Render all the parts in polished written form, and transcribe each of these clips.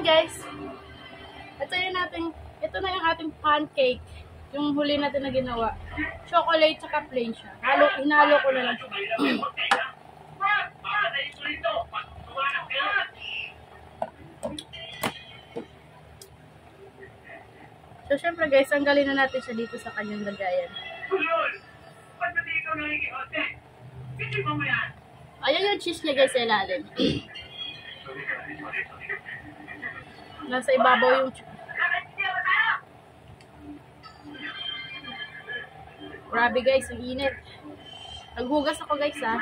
guys. Ito na yung ating pancake. Yung huli natin na ginawa. Chocolate tsaka plain siya. Hinalo ko na lang siya. So, syempre guys, tanggalin na natin siya dito sa kanyang lagayan. Ayan yung cheese niya guys sa ilalim. Nasa ibabaw yung cheese. Grabe guys, ang init. Naghugas ako guys ha.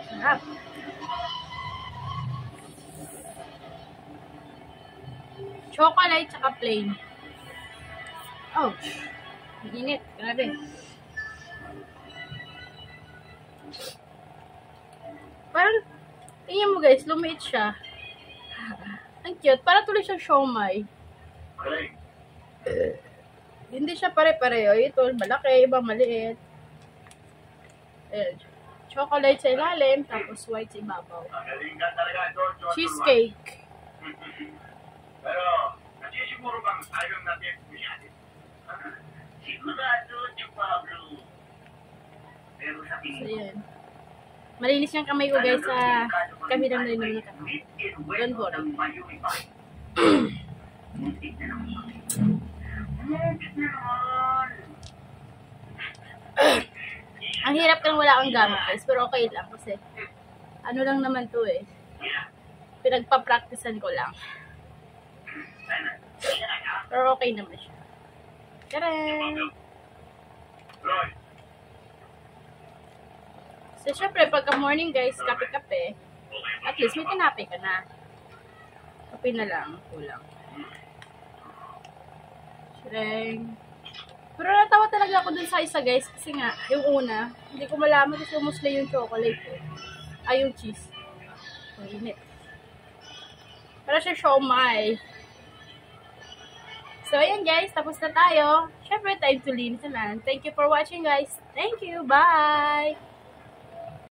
Sarap. Chocolate tsaka plain. Oh, ang init. Grabe. Parang, tingnan mo guys, lumiit siya. Ang cute. Para tuloy siyang siomai. Hindi siya pare-pareho. Ito, malaki, iba maliit. Ayan. Chocolate sa ilalim, tapos white sa ibabaw. Cheesecake. Pero, nasisiguro bang ayaw natin kunyari? Sigurado, Pablo. Pero sa tingin So, yan. Malinis yung kamay ko guys sa kabilang rin naman na kamay. Don't worry. Ang hirap kang wala kang gamit guys, pero okay lang kasi ano lang naman to eh. Pinagpa-practicean ko lang. Pero okay naman siya. Tara! So, syempre, pagka morning guys, kape-kape, at least may tinape ka na. Kape na lang, kulang. Shreng. Pero natawa talaga ako dun sa isa guys, kasi nga, yung una, hindi ko malaman kasi umusla yung chocolate eh. Ay, yung cheese. Ang init. Para siya siomai. So, ayan guys, tapos na tayo. Syempre, time to leave na lang. Thank you for watching guys. Thank you, bye!